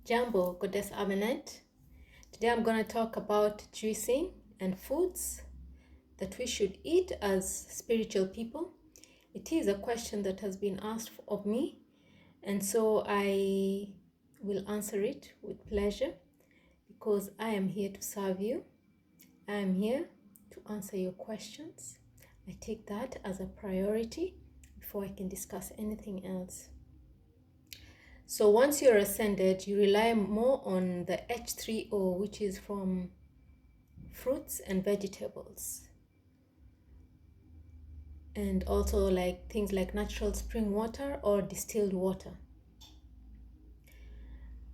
Jambo, Goddess Aminet. Today I'm going to talk about juicing and foods that we should eat as spiritual people. It is a question that has been asked of me, and so I will answer it with pleasure because I am here to serve you. I am here to answer your questions. I take that as a priority before I can discuss anything else. So once you're ascended, you rely more on the H3O, which is from fruits and vegetables. And also like things like natural spring water or distilled water.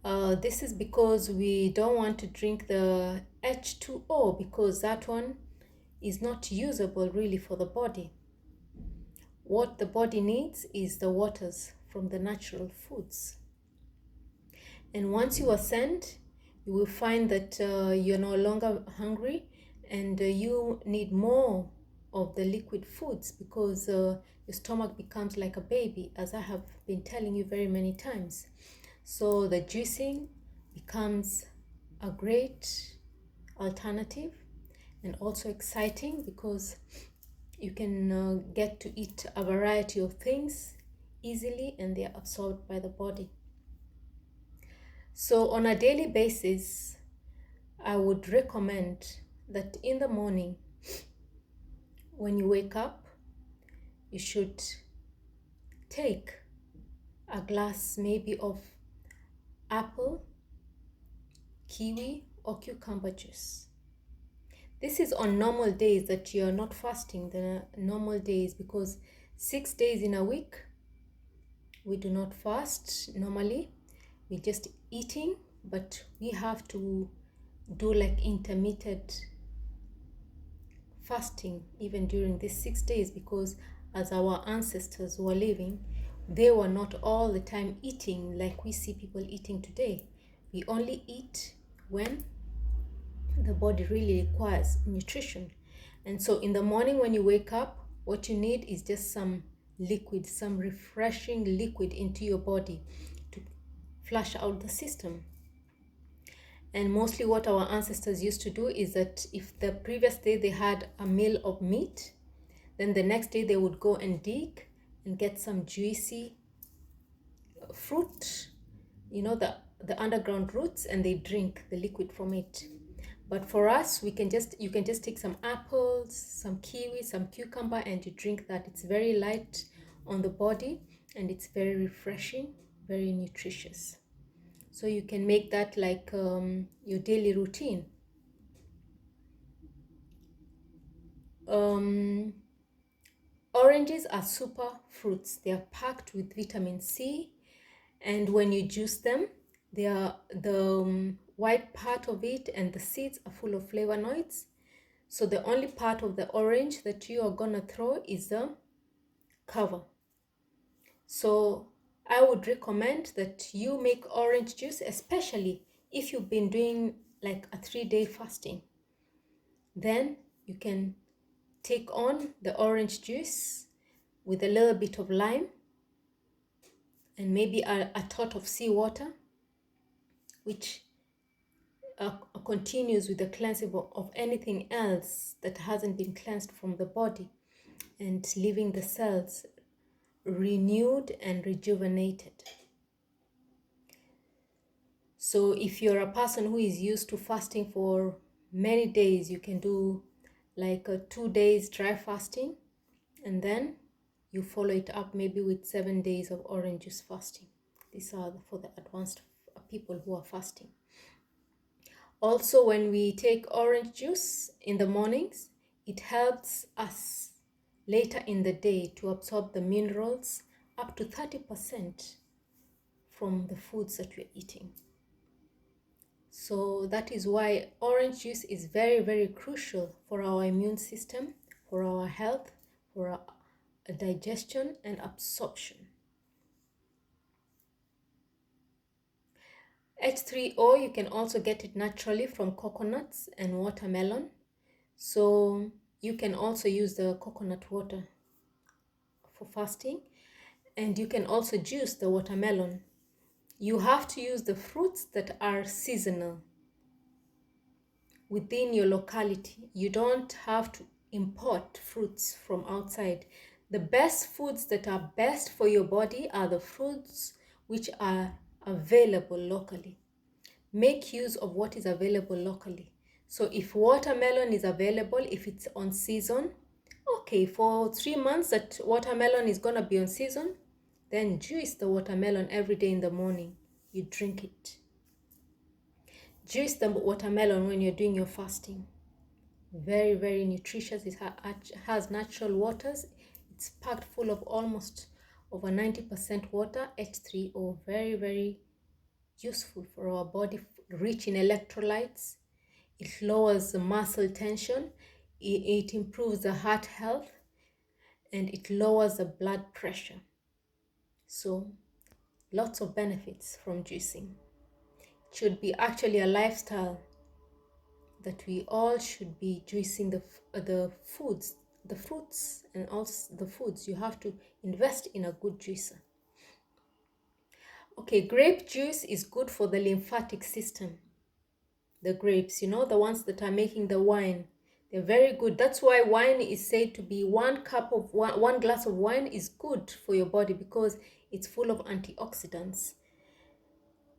This is because we don't want to drink the H2O because that one is not usable really for the body. What the body needs is the waters from the natural foods. And once you ascend, you will find that you're no longer hungry and you need more of the liquid foods because your stomach becomes like a baby, as I have been telling you very many times. So the juicing becomes a great alternative and also exciting because you can get to eat a variety of things easily and they are absorbed by the body. So on a daily basis, I would recommend that in the morning, when you wake up, you should take a glass maybe of apple, kiwi, or cucumber juice. This is on normal days that you are not fasting, the normal days, because 6 days in a week, we do not fast normally. We're just eating, but we have to do like intermittent fasting even during these 6 days because as our ancestors were living, they were not all the time eating like we see people eating today. We only eat when the body really requires nutrition. And so in the morning when you wake up, what you need is just some liquid, some refreshing liquid into your body to flush out the system. And mostly what our ancestors used to do is that if the previous day they had a meal of meat, then the next day they would go and dig and get some juicy fruit, the underground roots, and they drink the liquid from it. But for us, you can just take some apples, some kiwi, some cucumber, and you drink that. It's very light on the body and it's very refreshing, very nutritious. So you can make that like your daily routine. Oranges are super fruits. They are packed with vitamin C, and when you juice them, the white part of it and the seeds are full of flavonoids. So the only part of the orange that you are gonna throw is the cover. So I would recommend that you make orange juice, especially if you've been doing like a 3-day fasting. Then you can take on the orange juice with a little bit of lime and maybe a tot of seawater, which continues with the cleansing of anything else that hasn't been cleansed from the body and leaving the cells renewed and rejuvenated. So if you're a person who is used to fasting for many days, you can do like 2 days dry fasting and then you follow it up maybe with 7 days of orange juice fasting. These are for the advanced people who are fasting. Also, when we take orange juice in the mornings, it helps us later in the day to absorb the minerals up to 30% from the foods that we're eating. So that is why orange juice is very, very crucial for our immune system, for our health, for our digestion and absorption. H3O, you can also get it naturally from coconuts and watermelon. So you can also use the coconut water for fasting, and you can also juice the watermelon. You have to use the fruits that are seasonal within your locality. You don't have to import fruits from outside. The best foods that are best for your body are the fruits which are available locally. Make use of what is available locally. So if watermelon is available, if it's on season, okay, for 3 months that watermelon is gonna be on season, then juice the watermelon every day in the morning. You drink it. Juice the watermelon when you're doing your fasting. Very, very nutritious. It has natural waters. It's packed full of almost over 90% water, H3O. Very, very useful for our body, rich in electrolytes. It lowers the muscle tension. It improves the heart health, and it lowers the blood pressure. So lots of benefits from juicing. It should be actually a lifestyle that we all should be juicing the foods, the fruits, and also the foods. You have to invest in a good juicer. Okay, grape juice is good for the lymphatic system. The grapes, you know, the ones that are making the wine, they're very good. That's why wine is said to be one glass of wine is good for your body, because it's full of antioxidants.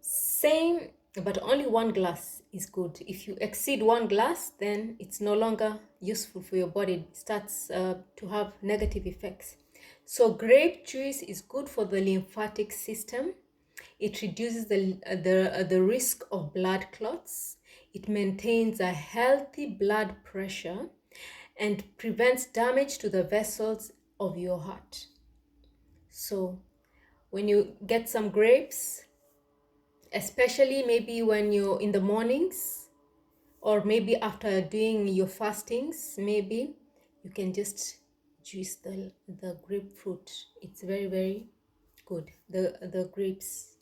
Same, but only one glass is good. If you exceed one glass, then it's no longer useful for your body. It starts to have negative effects. So grape juice is good for the lymphatic system. It reduces the risk of blood clots. It maintains a healthy blood pressure and prevents damage to the vessels of your heart. So when you get some grapes, especially maybe when you're in the mornings, or maybe after doing your fastings, maybe you can just juice the grapefruit. It's very, very good. The grapes,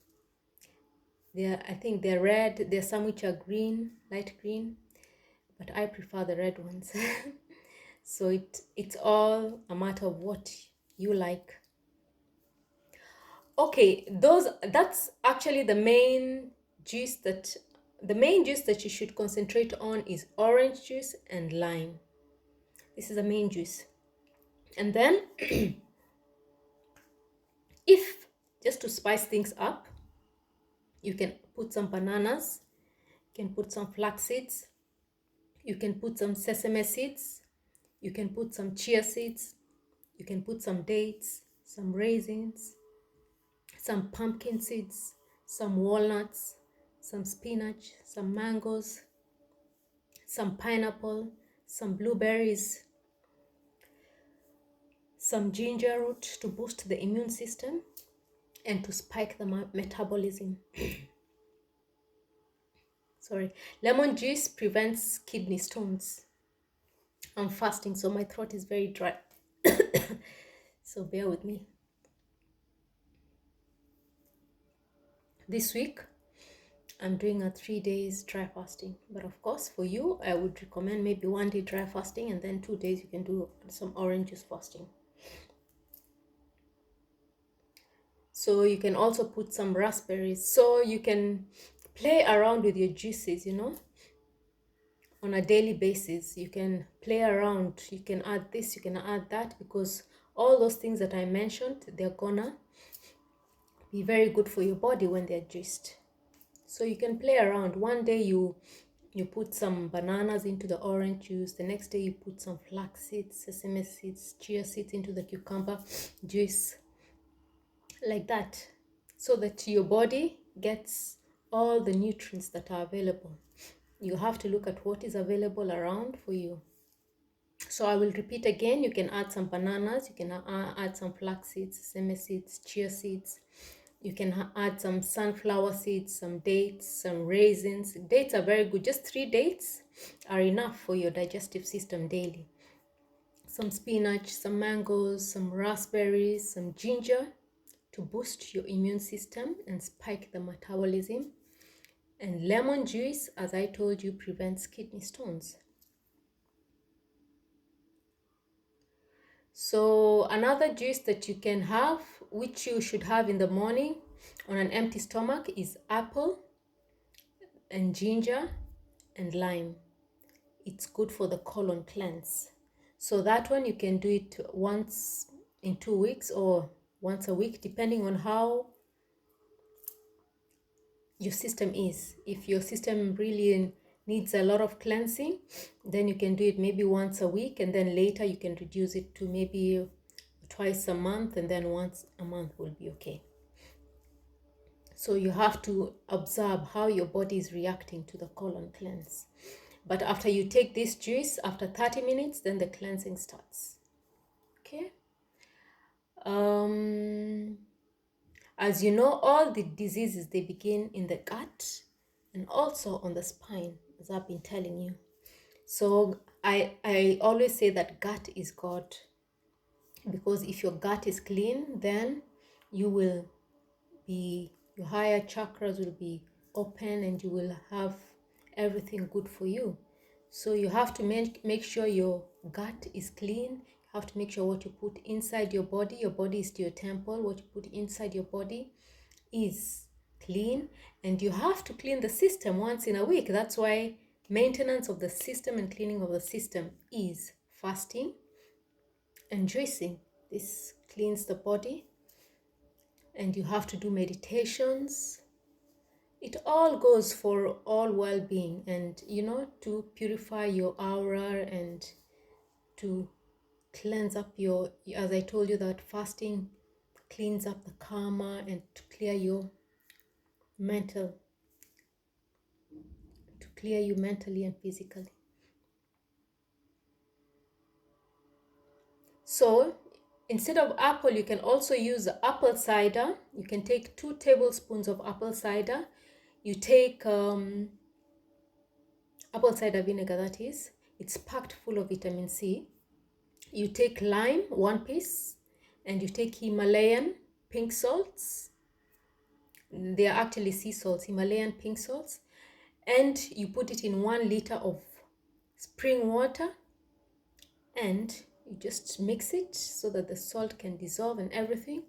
I think they're red. There's some which are green, light green, but I prefer the red ones. So it's all a matter of what you like. Okay, that's actually the main juice that you should concentrate on is orange juice and lime. This is the main juice. And then if just to spice things up, you can put some bananas, you can put some flax seeds, you can put some sesame seeds, you can put some chia seeds, you can put some dates, some raisins, some pumpkin seeds, some walnuts, some spinach, some mangoes, some pineapple, some blueberries, some ginger root to boost the immune system and to spike the metabolism. Sorry, lemon juice prevents kidney stones. I'm fasting, so my throat is very dry. So bear with me. This week, I'm doing a 3 days dry fasting. But of course, for you, I would recommend maybe 1 day dry fasting, and then 2 days you can do some orange juice fasting. So you can also put some raspberries. So you can play around with your juices, you know, on a daily basis. You can play around. You can add this, you can add that, because all those things that I mentioned, they're gonna be very good for your body when they're juiced. So you can play around. One day you put some bananas into the orange juice. The next day you put some flax seeds, sesame seeds, chia seeds into the cucumber juice, like that, so that your body gets all the nutrients that are available. You have to look at what is available around for you. So I will repeat again. You can add some bananas, you can add some flax seeds, sesame seeds, chia seeds. You can add some sunflower seeds, some dates, some raisins. Dates are very good. Just 3 dates are enough for your digestive system daily. Some spinach, some mangoes, some raspberries, some ginger to boost your immune system and spike the metabolism. And lemon juice, as I told you, prevents kidney stones. So another juice that you can have, which you should have in the morning, on an empty stomach is apple and ginger and lime. It's good for the colon cleanse. So that one you can do it once in 2 weeks or once a week, depending on how your system is. If your system really needs a lot of cleansing, then you can do it maybe once a week, and then later you can reduce it to maybe twice a month, and then once a month will be okay. So you have to observe how your body is reacting to the colon cleanse. But after you take this juice, after 30 minutes, then the cleansing starts. Okay. As you know, all the diseases, they begin in the gut and also on the spine, as I've been telling you. So I always say that gut is God, because if your gut is clean, then your higher chakras will be open and you will have everything good for you. So you have to make sure your gut is clean. You have to make sure what you put inside your body is to your temple, what you put inside your body is clean, and you have to clean the system once in a week. That's why maintenance of the system and cleaning of the system is fasting and juicing. This cleans the body, and you have to do meditations. It all goes for all well-being, and to purify your aura and to cleanse up your, as I told you, that fasting cleans up the karma and to clear you mentally and physically. So instead of apple, you can also use apple cider. You can take 2 tablespoons of apple cider. You take apple cider vinegar, that is. It's packed full of vitamin C. You take lime, 1 piece, and you take Himalayan pink salts. They are actually sea salts, Himalayan pink salts, and you put it in 1 liter of spring water, and you just mix it so that the salt can dissolve and everything,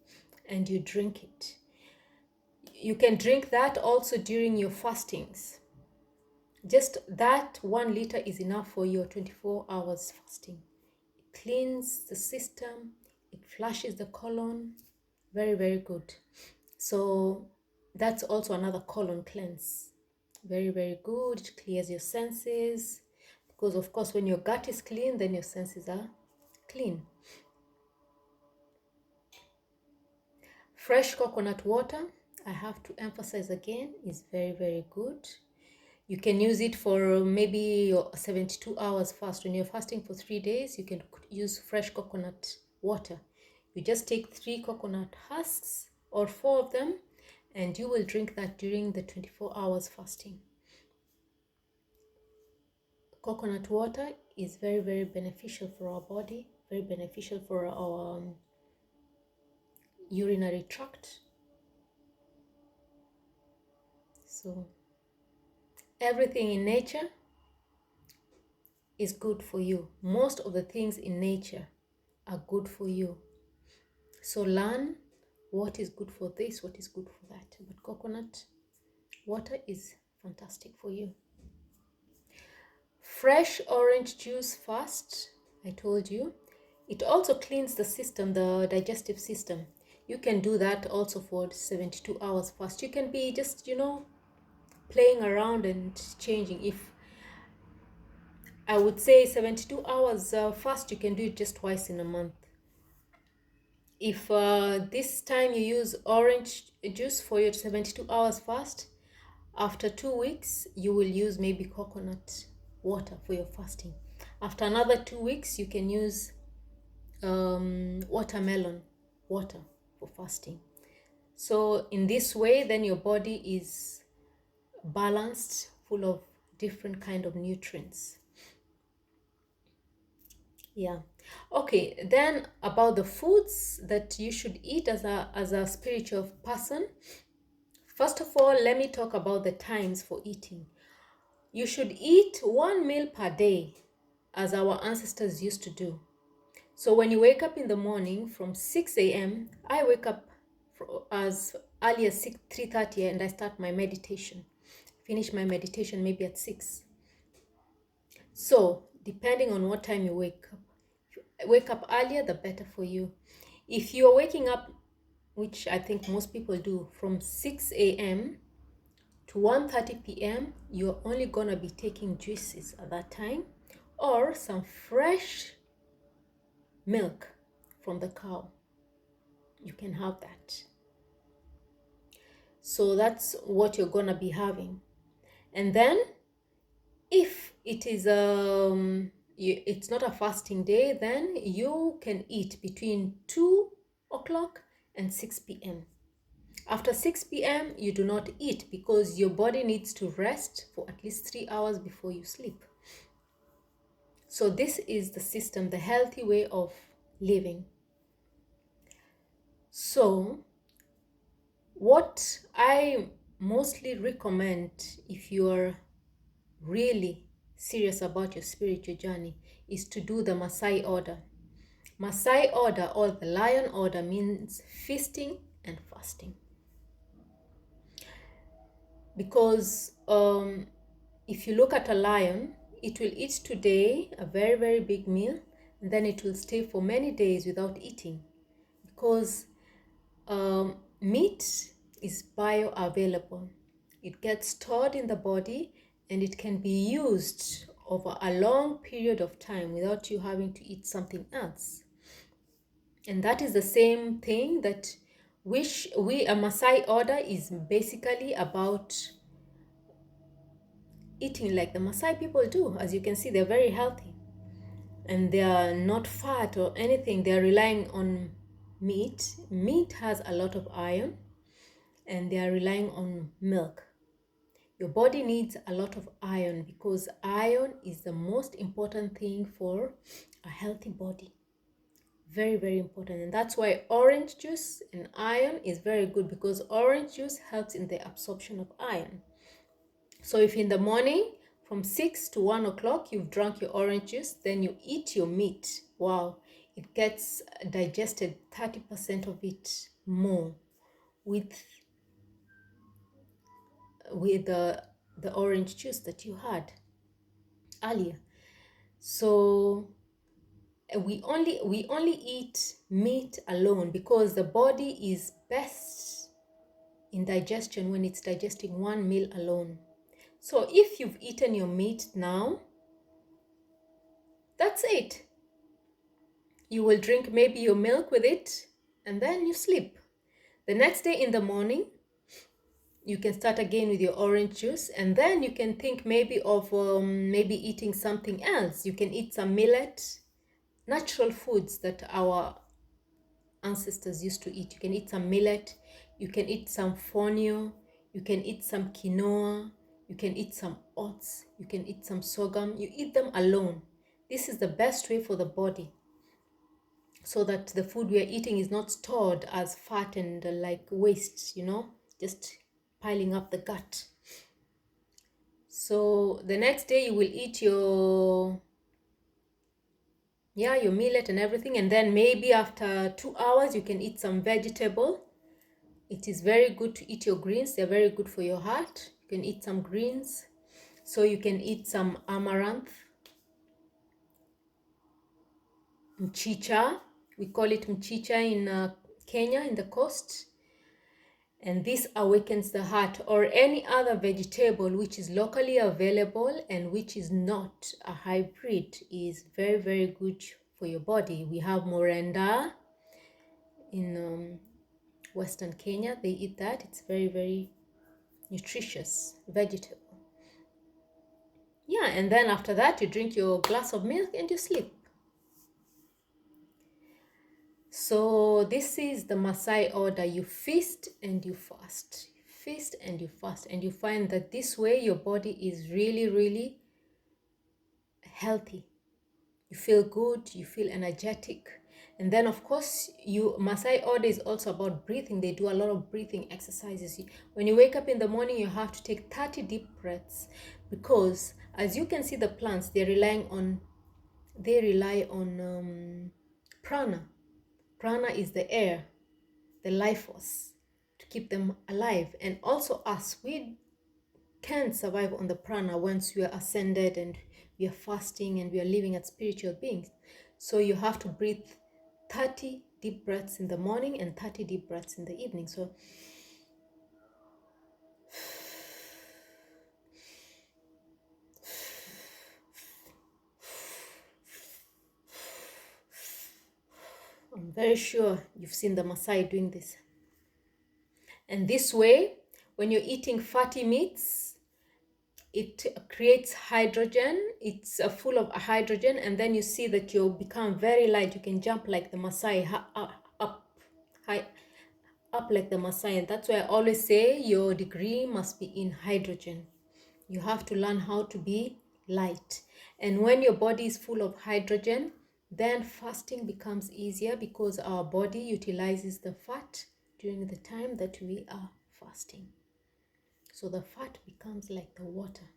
and you drink it. You can drink that also during your fastings. Just that 1 liter is enough for your 24 hours fasting. It cleans the system, it flushes the colon. Very, very good. So that's also another colon cleanse. Very, very good. It clears your senses, because of course when your gut is clean, then your senses are clean. Fresh coconut water, I have to emphasize again, is very, very good. You can use it for maybe your 72 hours fast. When you're fasting for 3 days, you can use fresh coconut water. You just take 3 coconut husks or 4 of them, and you will drink that during the 24 hours fasting. Coconut water is very, very beneficial for our body, very beneficial for our urinary tract. So everything in nature is good for you. Most of the things in nature are good for you. So learn what is good for this, what is good for that. But coconut water is fantastic for you. Fresh orange juice fast, I told you. It also cleans the system, the digestive system. You can do that also for 72 hours fast. You can be just, playing around and changing. If I would say 72 hours fast, you can do it just twice in a month. If this time you use orange juice for your 72 hours fast, after 2 weeks, you will use maybe coconut water for your fasting. After another 2 weeks, you can use watermelon water for fasting. So in this way, then your body is balanced, full of different kind of nutrients. Yeah. Okay, then about the foods that you should eat as a spiritual person. First of all, let me talk about the times for eating. You should eat 1 meal per day, as our ancestors used to do. So when you wake up in the morning from 6 a.m., I wake up as early as 3:30 and I start my meditation. Finish my meditation maybe at 6. So depending on what time you wake up earlier, the better for you. If you're waking up, which I think most people do, from 6 a.m. to 1:30 p.m., you're only gonna be taking juices at that time, or some fresh milk from the cow. You can have that. So that's what you're gonna be having. And then if it is it's not a fasting day, then you can eat between 2 o'clock and 6 p.m. After 6 p.m., you do not eat because your body needs to rest for at least 3 hours before you sleep. So this is the system, the healthy way of living. So what I mostly recommend if you're really serious about your spiritual journey is to do the Maasai order. Maasai order, or the lion order, means feasting and fasting. Because if you look at a lion, it will eat today a very, very big meal, and then it will stay for many days without eating. Because meat is bioavailable. It gets stored in the body and it can be used over a long period of time without you having to eat something else. And that is the same thing that a Maasai order is basically about eating like the Maasai people do. As you can see, they're very healthy and they are not fat or anything. They're relying on meat. Meat has a lot of iron, and they are relying on milk. Your body needs a lot of iron because iron is the most important thing for a healthy body. Very, very important. And that's why orange juice and iron is very good, because orange juice helps in the absorption of iron. So if in the morning from 6 to 1 o'clock you've drunk your orange juice, then you eat your meat. Wow, it gets digested 30% of it more with the orange juice that you had earlier. So we only eat meat alone because the body is best in digestion when it's digesting one meal alone. So if you've eaten your meat now, that's it. You will drink maybe your milk with it and then you sleep. The next day in the morning, you can start again with your orange juice, and then you can think maybe of maybe eating something else. You can eat some millet, natural foods that our ancestors used to eat. You can eat some millet, you can eat some fonio, you can eat some quinoa, you can eat some oats, you can eat some sorghum. You eat them alone. This is the best way for the body, so that the food we are eating is not stored as fat and like waste, just piling up the gut. So the next day you will eat your millet and everything, and then maybe after 2 hours you can eat some vegetable. It is very good to eat your greens. They're very good for your heart. You can eat some greens. So you can eat some amaranth, mchicha. We call it mchicha in Kenya, in the coast. And this awakens the heart, or any other vegetable which is locally available and which is not a hybrid is very, very good for your body. We have morenda in Western Kenya. They eat that. It's very, very nutritious vegetable. Yeah, and then after that you drink your glass of milk and you sleep. So this is the Maasai order. You feast and you fast. Feast and you fast. And you find that this way your body is really, really healthy. You feel good, you feel energetic. And then of course, Maasai order is also about breathing. They do a lot of breathing exercises. When you wake up in the morning, you have to take 30 deep breaths, because as you can see, the plants, they rely on prana. Prana is the air, the life force, to keep them alive. And also us, we can survive on the prana once we are ascended and we are fasting and we are living as spiritual beings. So you have to breathe 30 deep breaths in the morning and 30 deep breaths in the evening. So I'm very sure you've seen the Maasai doing this. And this way, when you're eating fatty meats, it creates hydrogen. It's full of hydrogen, and then you see that you become very light. You can jump like the Maasai, up high, up like the Maasai. And that's why I always say your degree must be in hydrogen. You have to learn how to be light. And when your body is full of hydrogen, then fasting becomes easier because our body utilizes the fat during the time that we are fasting. So the fat becomes like the water.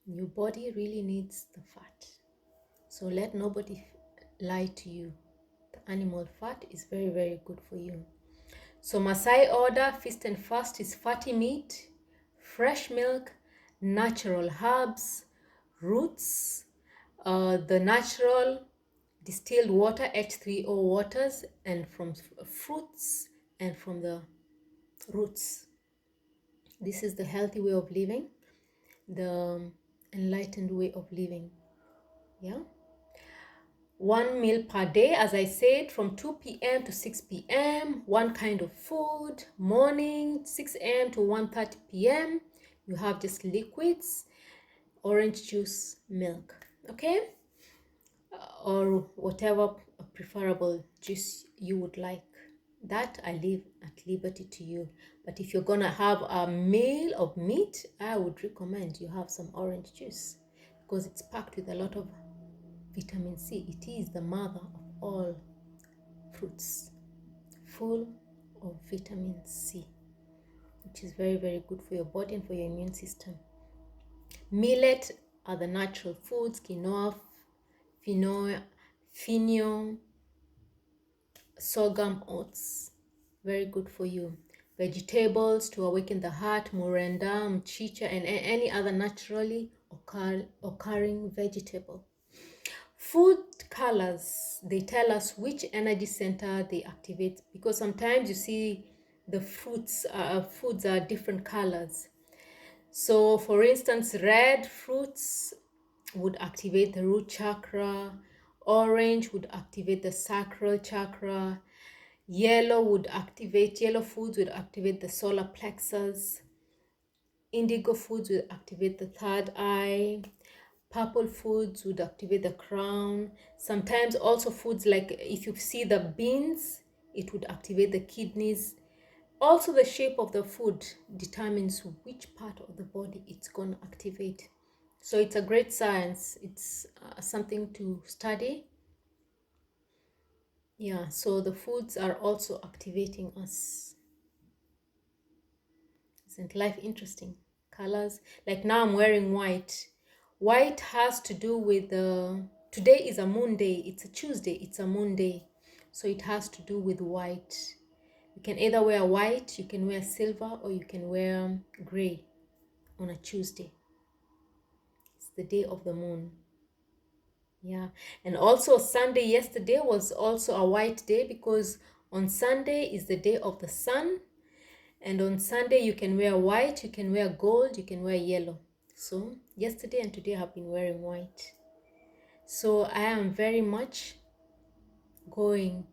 Your body really needs the fat. So let nobody lie to you. The animal fat is very, very good for you. So Maasai order, feast and fast, is fatty meat, fresh milk, natural herbs, roots, the natural distilled water, H3O waters, and from fruits and from the roots. This is the healthy way of living, the enlightened way of living. Yeah. 1 meal per day, as I said, from 2 p.m. to 6 p.m. One kind of food. Morning, 6 a.m. to 1:30 p.m. You have just liquids, orange juice, milk. Okay? Or whatever preferable juice you would like. That I leave at liberty to you. But if you're gonna have a meal of meat, I would recommend you have some orange juice because it's packed with a lot of vitamin C. It is the mother of all fruits, full of vitamin C, which is very, very good for your body and for your immune system. Millet are the natural foods: quinoa, fino, sorghum, oats. Very good for you. Vegetables to awaken the heart: morinda, mchicha, and any other naturally occurring vegetable. Food colors, they tell us which energy center they activate, because sometimes you see the foods are different colors. So for instance, red fruits would activate the root chakra, orange would activate the sacral chakra, yellow foods would activate the solar plexus, indigo foods would activate the third eye, purple foods would activate the crown. Sometimes also foods like, if you see the beans, it would activate the kidneys. Also the shape of the food determines which part of the body it's going to activate. So it's a great science. It's something to study. Yeah, so the foods are also activating us. Isn't life interesting? Colors. Like now I'm wearing white. White has to do with today is a moon day. It's a Tuesday. It's a moon day. So it has to do with white. You can either wear white, you can wear silver, or you can wear gray on a Tuesday. It's the day of the moon. Yeah. And also Sunday yesterday was also a white day, because on Sunday is the day of the sun. And on Sunday, you can wear white, you can wear gold, you can wear yellow. So yesterday and today I have been wearing white. So I am very much going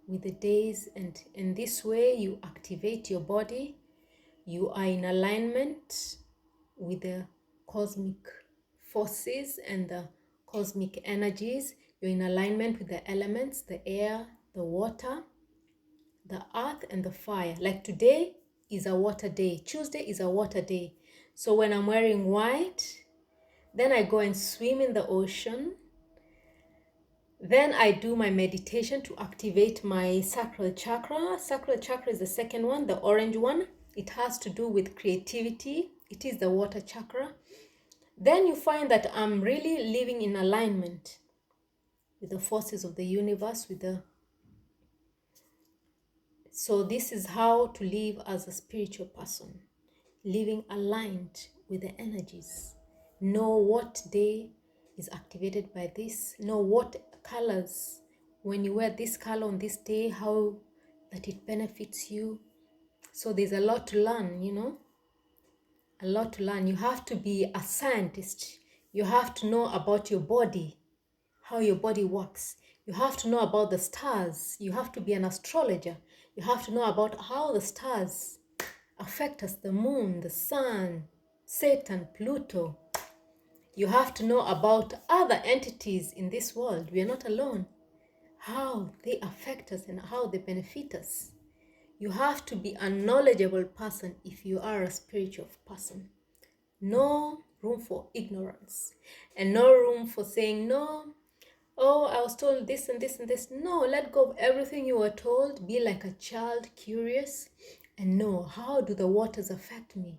with the days, and in this way you activate your body. You are in alignment with the cosmic forces and the cosmic energies. You're in alignment with the elements, the air, the water, the earth, and the fire. Like today is a water day. Tuesday is a water day. So when I'm wearing white, then I go and swim in the ocean. Then I do my meditation to activate my sacral chakra. Sacral chakra is the second one, the orange one. It has to do with creativity. It is the water chakra. Then you find that I'm really living in alignment with the forces of the universe, with the So this is how to live as a spiritual person, living aligned with the energies. Know what day is activated by this. Know what colors, when you wear this color on this day, how that it benefits you. So there's a lot to learn, a lot to learn. You have to be a scientist. You have to know about your body, how your body works. You have to know about the stars. You have to be an astrologer. You have to know about how the stars affect us, the moon, the sun, Saturn, Pluto. You have to know about other entities in this world. We are not alone. How they affect us and how they benefit us. You have to be a knowledgeable person if you are a spiritual person. No room for ignorance and no room for saying, no, oh, I was told this and this and this. No, let go of everything you were told. Be like a child, curious, and know, how do the waters affect me?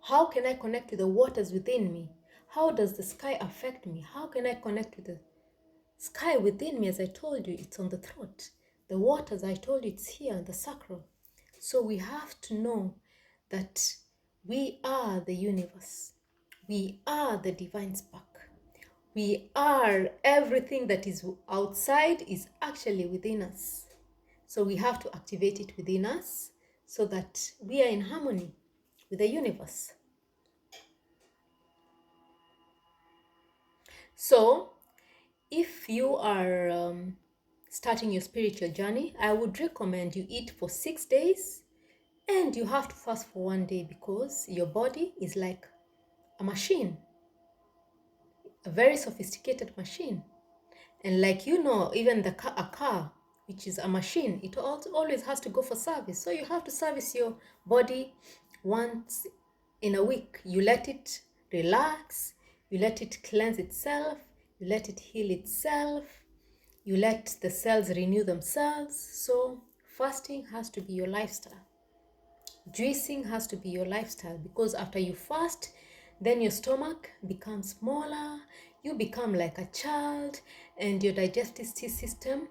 How can I connect with the waters within me? How does the sky affect me? How can I connect with the sky within me? As I told you, it's on the throat. The waters, I told you, it's here, the sacral. So we have to know that we are the universe. We are the divine spark. We are everything that is outside is actually within us. So we have to activate it within us so that we are in harmony with the universe. So if you are starting your spiritual journey, I would recommend you eat for 6 days and you have to fast for 1 day, because your body is like a machine, a very sophisticated machine. And like even a car, which is a machine, it always has to go for service. So you have to service your body once in a week. You let it relax, you let it cleanse itself, you let it heal itself, you let the cells renew themselves. So fasting has to be your lifestyle. Juicing has to be your lifestyle, because after you fast, then your stomach becomes smaller, you become like a child, and your digestive system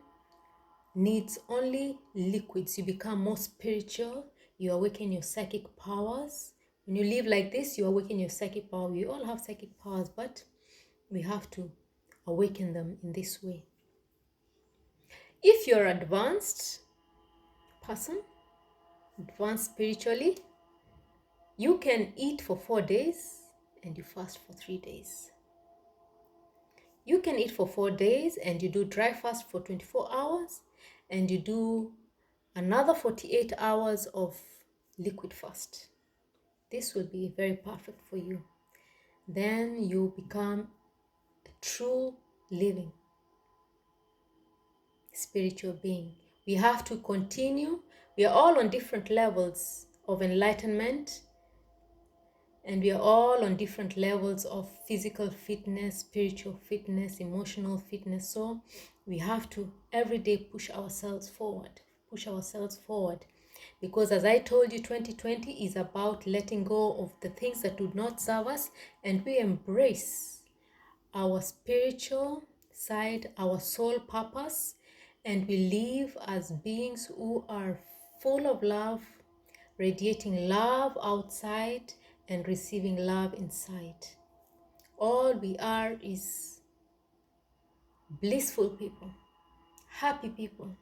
needs only liquids. You become more spiritual, you awaken your psychic powers. When you live like this, you awaken your psychic power. We all have psychic powers, but we have to awaken them in this way. If you're advanced person, advanced spiritually, you can eat for 4 days and you fast for 3 days. You can eat for 4 days and you do dry fast for 24 hours and you do another 48 hours of liquid fast. This will be very perfect for you. Then you become a true living spiritual being. We have to continue. We are all on different levels of enlightenment, and we are all on different levels of physical fitness, spiritual fitness, emotional fitness. So we have to every day push ourselves forward, because as I told you, 2020 is about letting go of the things that do not serve us, and we embrace our spiritual side, our soul purpose, and we live as beings who are full of love, radiating love outside and receiving love inside. All we are is blissful people, happy people,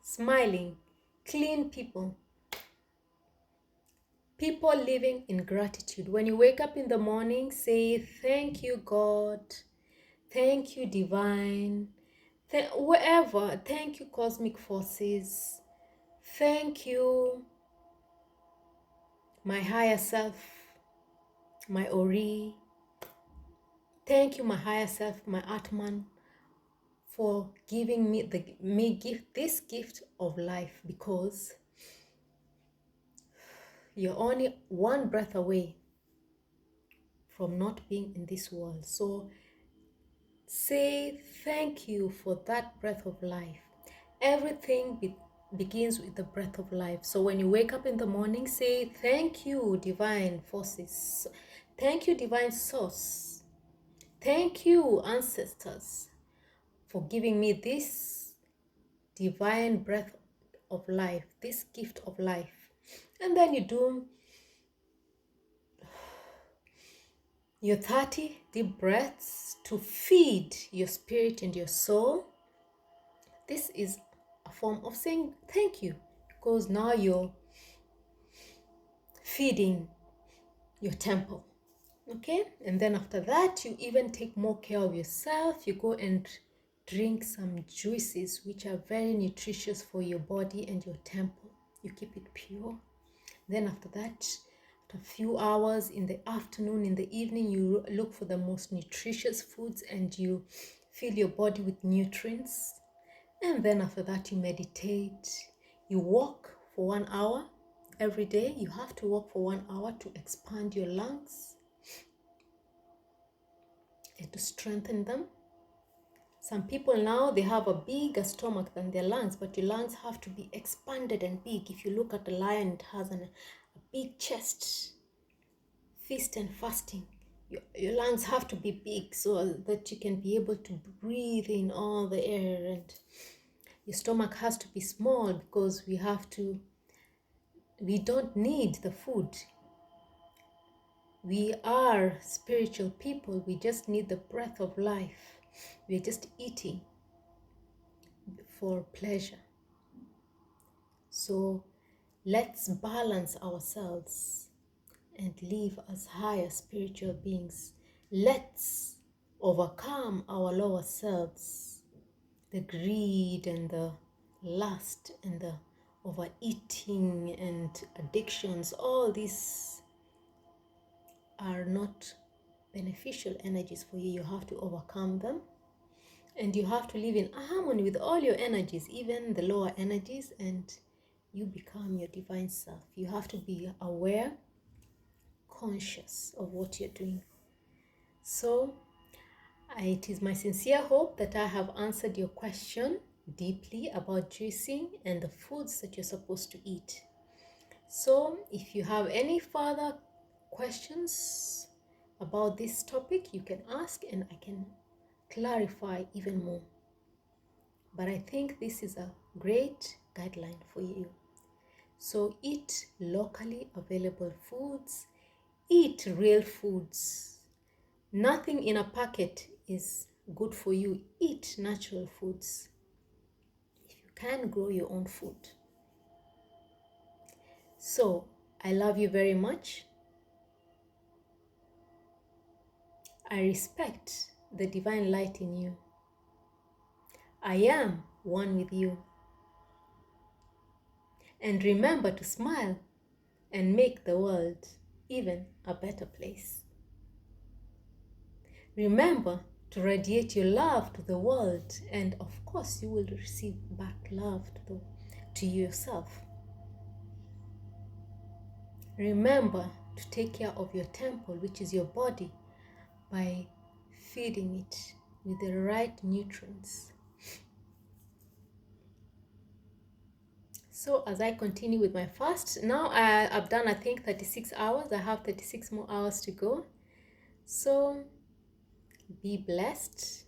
smiling, clean people, people living in gratitude. When you wake up in the morning, say, thank you, God. Thank you, divine. Wherever, thank you, cosmic forces. Thank you, my higher self, my Ori. Thank you, my higher self, my Atman, for giving me this gift of life, because you're only one breath away from not being in this world. So say thank you for that breath of life. Everything begins with the breath of life. So when you wake up in the morning, say thank you, divine forces. Thank you, divine source. Thank you, ancestors, for giving me this divine breath of life, this gift of life. And then you do your 30 deep breaths to feed your spirit and your soul. This is a form of saying thank you, because now you're feeding your temple. Okay, and then after that, you even take more care of yourself. You go and drink some juices, which are very nutritious for your body and your temple. You keep it pure. Then after that, after a few hours in the afternoon, in the evening, you look for the most nutritious foods and you fill your body with nutrients. And then after that, you meditate. You walk for 1 hour every day. You have to walk for 1 hour to expand your lungs and to strengthen them. Some people now, they have a bigger stomach than their lungs, but your lungs have to be expanded and big. If you look at a lion, it has a big chest. Feast and fasting. Your lungs have to be big so that you can be able to breathe in all the air, and your stomach has to be small because we don't need the food. We are spiritual people. We just need the breath of life. We're just eating for pleasure. So let's balance ourselves and live as higher spiritual beings. Let's overcome our lower selves, the greed and the lust and the overeating and addictions. All these are not beneficial energies for you. You have to overcome them, and you have to live in harmony with all your energies, even the lower energies, and you become your divine self. You have to be aware, conscious of what you're doing. So it is my sincere hope that I have answered your question deeply about juicing and the foods that you're supposed to eat. So if you have any further questions about this topic, you can ask and I can clarify even more. But I think this is a great guideline for you. So eat locally available foods, eat real foods. Nothing in a packet is good for you. Eat natural foods. If you can, grow your own food. So I love you very much. I respect the divine light in you. I am one with you. And remember to smile and make the world even a better place. Remember to radiate your love to the world, and of course you will receive back love to yourself. Remember to take care of your temple, which is your body, by feeding it with the right nutrients. So as I continue with my fast, now I've done I think 36 hours. I have 36 more hours to go. So be blessed.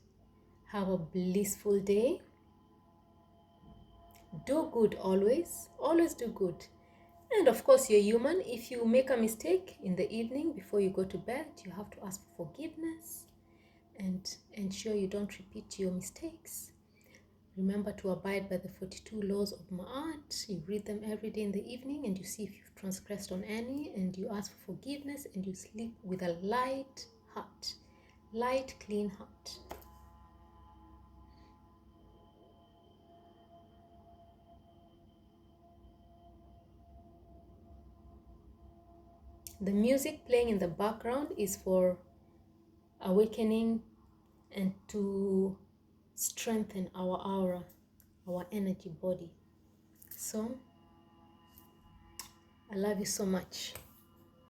Have a blissful day. Do good always. Always do good. And of course, you're human. If you make a mistake in the evening before you go to bed, you have to ask for forgiveness and ensure you don't repeat your mistakes. Remember to abide by the 42 laws of Ma'at. You read them every day in the evening and you see if you've transgressed on any, and you ask for forgiveness and you sleep with a light heart. Light, clean heart. The music playing in the background is for awakening and to strengthen our aura, our energy body. So I love you so much.